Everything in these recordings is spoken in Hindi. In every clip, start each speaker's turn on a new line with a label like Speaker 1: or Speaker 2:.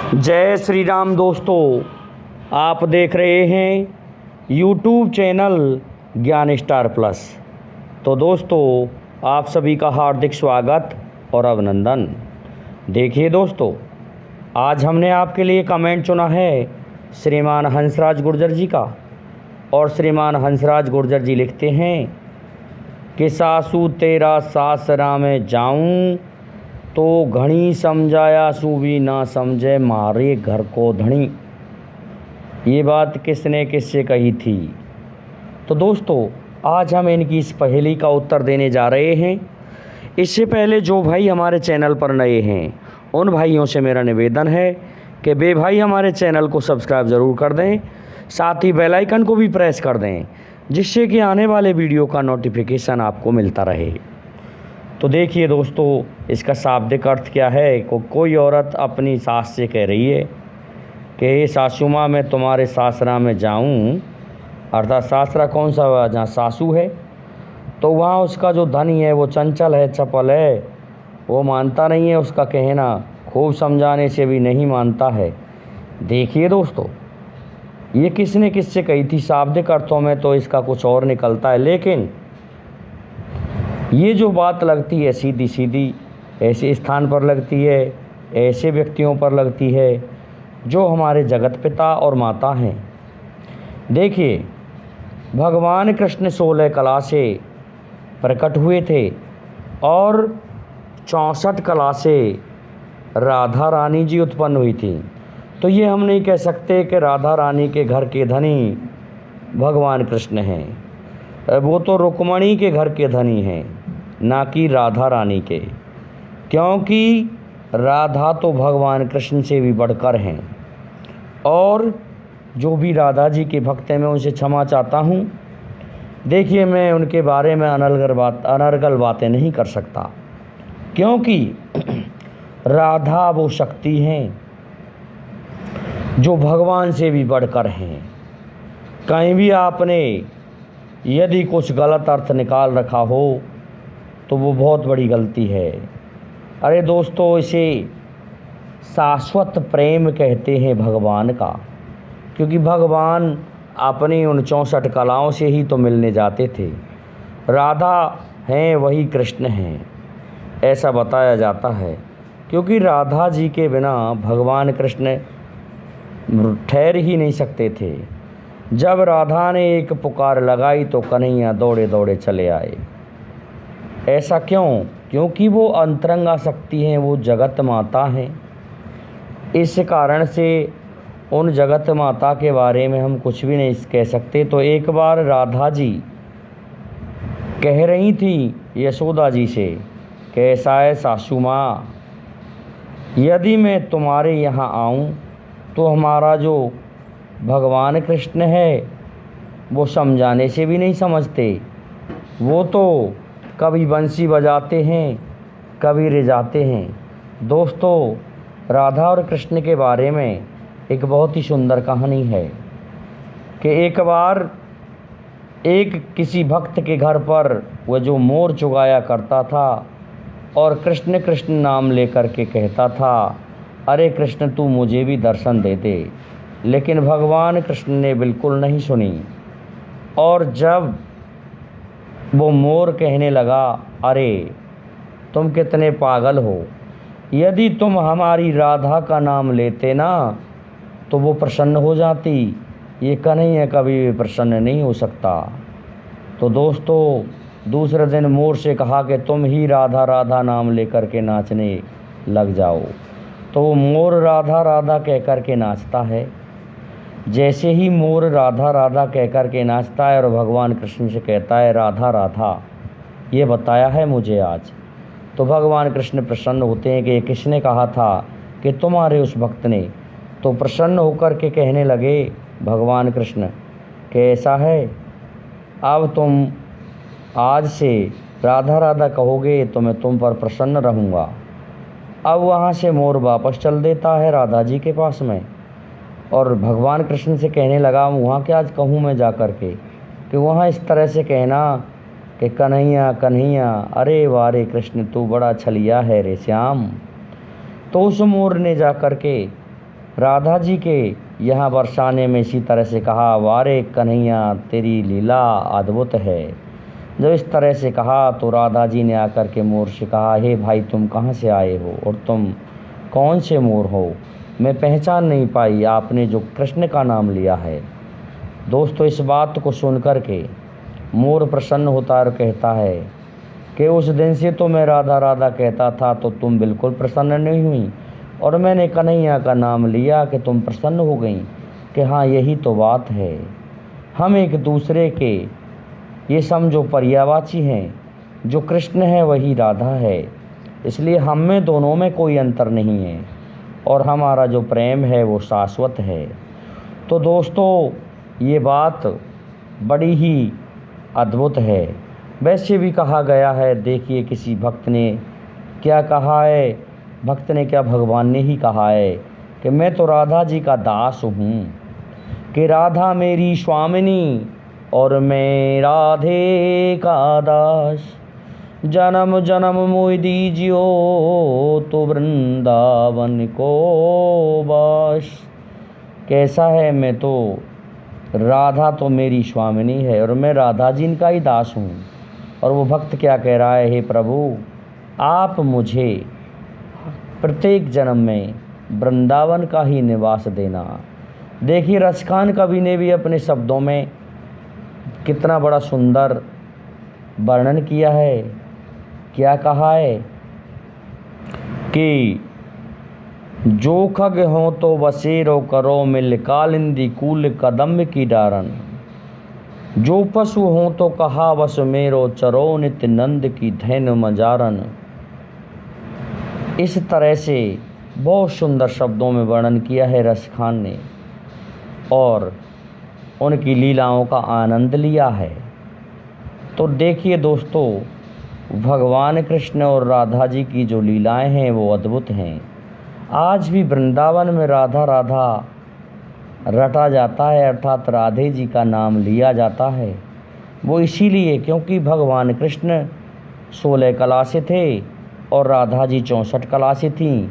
Speaker 1: जय श्री राम दोस्तों, आप देख रहे हैं यूट्यूब चैनल ज्ञान स्टार प्लस। तो दोस्तों, आप सभी का हार्दिक स्वागत और अभिनंदन। देखिए दोस्तों, आज हमने आपके लिए कमेंट चुना है श्रीमान हंसराज गुर्जर जी का। और श्रीमान हंसराज गुर्जर जी लिखते हैं कि सासू तेरा सासरा में जाऊं तो घणी समझाया सूबी ना समझे मारे घर को धनी। ये बात किसने किससे कही थी? तो दोस्तों, आज हम इनकी इस पहेली का उत्तर देने जा रहे हैं। इससे पहले जो भाई हमारे चैनल पर नए हैं उन भाइयों से मेरा निवेदन है कि वे भाई हमारे चैनल को सब्सक्राइब ज़रूर कर दें, साथ ही बेल आइकन को भी प्रेस कर दें, जिससे कि आने वाले वीडियो का नोटिफिकेशन आपको मिलता रहे। तो देखिए दोस्तों, इसका शाब्दिक अर्थ क्या है। कोई औरत अपनी सास से कह रही है कि सासू माँ मैं तुम्हारे सासरा में जाऊं, अर्थात सासरा कौन सा हुआ? जहाँ सासू है। तो वहाँ उसका जो धनी है वो चंचल है, चपल है, वो मानता नहीं है उसका कहना, खूब समझाने से भी नहीं मानता है। देखिए दोस्तों, ये किसने किससे कही थी? शाब्दिक अर्थों में तो इसका कुछ और निकलता है, लेकिन ये जो बात लगती है सीधी सीधी ऐसे स्थान पर लगती है, ऐसे व्यक्तियों पर लगती है जो हमारे जगत पिता और माता हैं। देखिए, भगवान कृष्ण 16 कला से प्रकट हुए थे और 64 कला से राधा रानी जी उत्पन्न हुई थी। तो ये हम नहीं कह सकते कि राधा रानी के घर के धनी भगवान कृष्ण हैं। वो तो रुक्मणी के घर के धनी हैं, ना कि राधा रानी के, क्योंकि राधा तो भगवान कृष्ण से भी बढ़कर हैं। और जो भी राधा जी के भक्त हैं मैं उनसे क्षमा चाहता हूँ। देखिए, मैं उनके बारे में अनर्गल बातें नहीं कर सकता, क्योंकि राधा वो शक्ति हैं जो भगवान से भी बढ़कर हैं। कहीं भी आपने यदि कुछ गलत अर्थ निकाल रखा हो तो वो बहुत बड़ी गलती है। अरे दोस्तों, इसे शाश्वत प्रेम कहते हैं भगवान का, क्योंकि भगवान अपनी उन 64 कलाओं से ही तो मिलने जाते थे। राधा हैं वही कृष्ण हैं, ऐसा बताया जाता है, क्योंकि राधा जी के बिना भगवान कृष्ण ठहर ही नहीं सकते थे। जब राधा ने एक पुकार लगाई तो कन्हैया दौड़े दौड़े चले आए। ऐसा क्यों? क्योंकि वो अंतरंगा शक्ति हैं, वो जगत माता हैं। इस कारण से उन जगत माता के बारे में हम कुछ भी नहीं कह सकते। तो एक बार राधा जी कह रही थी यशोदा जी से, कैसा है सासू माँ, यदि मैं तुम्हारे यहाँ आऊँ तो हमारा जो भगवान कृष्ण है वो समझाने से भी नहीं समझते। वो तो कभी बंसी बजाते हैं, कभी रिझाते हैं। दोस्तों, राधा और कृष्ण के बारे में एक बहुत ही सुंदर कहानी है कि एक बार एक किसी भक्त के घर पर वह जो मोर चुगाया करता था और कृष्ण कृष्ण नाम लेकर के कहता था, अरे कृष्ण तू मुझे भी दर्शन दे दे। लेकिन भगवान कृष्ण ने बिल्कुल नहीं सुनी। और जब वो मोर कहने लगा, अरे तुम कितने पागल हो, यदि तुम हमारी राधा का नाम लेते ना तो वो प्रसन्न हो जाती, ये कन्हैया कभी भी प्रसन्न नहीं हो सकता। तो दोस्तों, दूसरे दिन मोर से कहा कि तुम ही राधा राधा नाम लेकर के नाचने लग जाओ। तो वो मोर राधा राधा कह कर के नाचता है। जैसे ही मोर राधा राधा कह कर के नाचता है और भगवान कृष्ण से कहता है राधा राधा, ये बताया है मुझे आज, तो भगवान कृष्ण प्रसन्न होते हैं कि ये किसने कहा था कि तुम्हारे उस भक्त ने। तो प्रसन्न होकर के कहने लगे भगवान कृष्ण कि ऐसा है, अब तुम आज से राधा राधा कहोगे तो मैं तुम पर प्रसन्न रहूँगा। अब वहाँ से मोर वापस चल देता है राधा जी के पास में और भगवान कृष्ण से कहने लगा, वहाँ क्या आज कहूँ मैं जा कर के, कि वहाँ इस तरह से कहना कि कन्हैया कन्हैया, अरे वारे कृष्ण तू बड़ा छलिया है रे श्याम। तो उस मोर ने जा कर के राधा जी के यहाँ बरसाने में इसी तरह से कहा, वारे कन्हैया तेरी लीला अद्भुत है। जब इस तरह से कहा तो राधा जी ने आकर के मोर से कहा, हे भाई तुम कहाँ से आए हो और तुम कौन से मोर हो, मैं पहचान नहीं पाई आपने जो कृष्ण का नाम लिया है। दोस्तों इस बात को सुन कर के मोर प्रसन्न होता और कहता है कि उस दिन से तो मैं राधा राधा कहता था तो तुम बिल्कुल प्रसन्न नहीं हुई, और मैंने कन्हैया का नाम लिया कि तुम प्रसन्न हो गई। कि हाँ यही तो बात है, हम एक दूसरे के ये समझो पर्यायवाची हैं, जो कृष्ण है वही राधा है, इसलिए हम में दोनों में कोई अंतर नहीं है और हमारा जो प्रेम है वो शाश्वत है। तो दोस्तों ये बात बड़ी ही अद्भुत है। वैसे भी कहा गया है, देखिए किसी भक्त ने क्या कहा है, भक्त ने क्या भगवान ने ही कहा है कि मैं तो राधा जी का दास हूँ, कि राधा मेरी स्वामिनी और मैं राधे का दास, जन्म जन्म मोहि दीजियो तो वृंदावन को बास। कैसा है, मैं तो राधा तो मेरी स्वामिनी है और मैं राधा जी का ही दास हूँ। और वो भक्त क्या कह रहा है, हे प्रभु आप मुझे प्रत्येक जन्म में वृंदावन का ही निवास देना। देखिए रसखान कवि ने भी अपने शब्दों में कितना बड़ा सुंदर वर्णन किया है। क्या कहा है कि जो खग हो तो बसेरो करो मिल कालिंदी कूल कदम की डारन, जो पशु हो तो कहा बस मेरो चरो नित्य नंद की धैन मजारन। इस तरह से बहुत सुंदर शब्दों में वर्णन किया है रसखान ने और उनकी लीलाओं का आनंद लिया है। तो देखिए दोस्तों भगवान कृष्ण और राधा जी की जो लीलाएं हैं वो अद्भुत हैं। आज भी वृंदावन में राधा राधा रटा जाता है, अर्थात राधे जी का नाम लिया जाता है। वो इसीलिए क्योंकि भगवान कृष्ण 16 कला से थे और राधा जी 64 कला से थीं,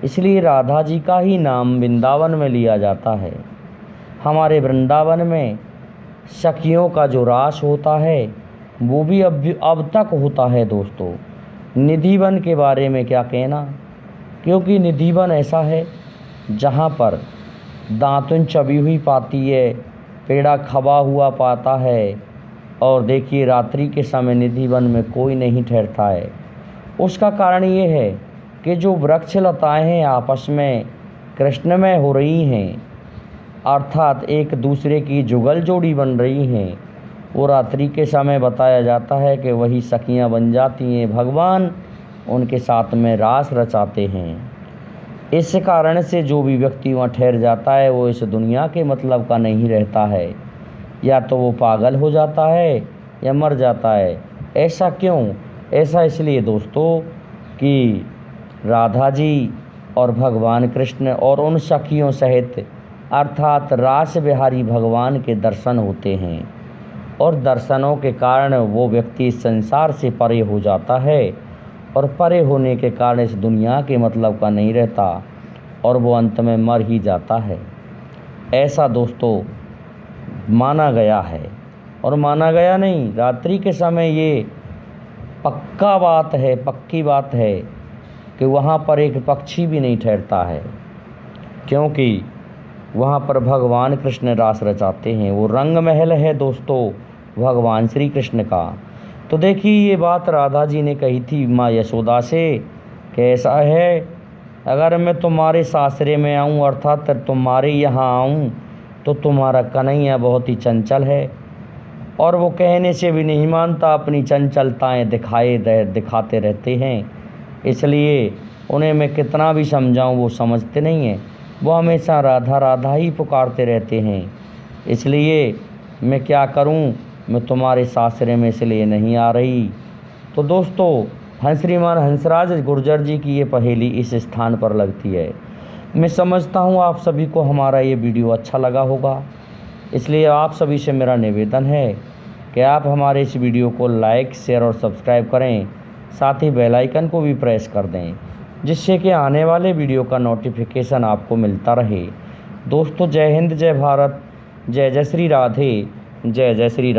Speaker 1: इसलिए राधा जी का ही नाम वृंदावन में लिया जाता है। हमारे वृंदावन में सखियों का जो रास होता है वो भी अब तक होता है। दोस्तों निधिवन के बारे में क्या कहना, क्योंकि निधिवन ऐसा है जहाँ पर दातुन चबी हुई पाती है, पेड़ा खबा हुआ पाता है, और देखिए रात्रि के समय निधिवन में कोई नहीं ठहरता है। उसका कारण ये है कि जो वृक्ष लताएँ हैं आपस में कृष्णमय हो रही हैं, अर्थात एक दूसरे की जुगल जोड़ी बन रही हैं। वो रात्रि के समय बताया जाता है कि वही सखियाँ बन जाती हैं, भगवान उनके साथ में रास रचाते हैं। इस कारण से जो भी व्यक्ति वहाँ ठहर जाता है वो इस दुनिया के मतलब का नहीं रहता है, या तो वो पागल हो जाता है या मर जाता है। ऐसा क्यों? ऐसा इसलिए दोस्तों कि राधा जी और भगवान कृष्ण और उन सखियों सहित अर्थात रास बिहारी भगवान के दर्शन होते हैं, और दर्शनों के कारण वो व्यक्ति इस संसार से परे हो जाता है, और परे होने के कारण इस दुनिया के मतलब का नहीं रहता और वो अंत में मर ही जाता है। ऐसा दोस्तों माना गया है, और माना गया नहीं, रात्रि के समय ये पक्का बात है, पक्की बात है कि वहाँ पर एक पक्षी भी नहीं ठहरता है, क्योंकि वहाँ पर भगवान कृष्ण रास रचाते हैं। वो रंग महल है दोस्तों भगवान श्री कृष्ण का। तो देखिए ये बात राधा जी ने कही थी माँ यशोदा से कि ऐसा है, अगर मैं तुम्हारे सासरे में आऊँ अर्थात तुम्हारे यहाँ आऊँ तो तुम्हारा कन्हैया बहुत ही चंचल है, और वो कहने से भी नहीं मानता, अपनी चंचलताएँ दिखाते रहते हैं, इसलिए उन्हें मैं कितना भी समझाऊँ वो समझते नहीं हैं। वो हमेशा राधा राधा ही पुकारते रहते हैं। इसलिए मैं क्या करूं, मैं तुम्हारे सासरे में इसलिए नहीं आ रही। तो दोस्तों श्रीमान हंसराज गुर्जर जी की ये पहेली इस स्थान पर लगती है। मैं समझता हूं आप सभी को हमारा ये वीडियो अच्छा लगा होगा, इसलिए आप सभी से मेरा निवेदन है कि आप हमारे इस वीडियो को लाइक शेयर और सब्सक्राइब करें, साथ ही बेल आइकन को भी प्रेस कर दें जिससे कि आने वाले वीडियो का नोटिफिकेशन आपको मिलता रहे। दोस्तों जय हिंद, जय भारत, जय जय श्री राधे, जय जय श्री राम।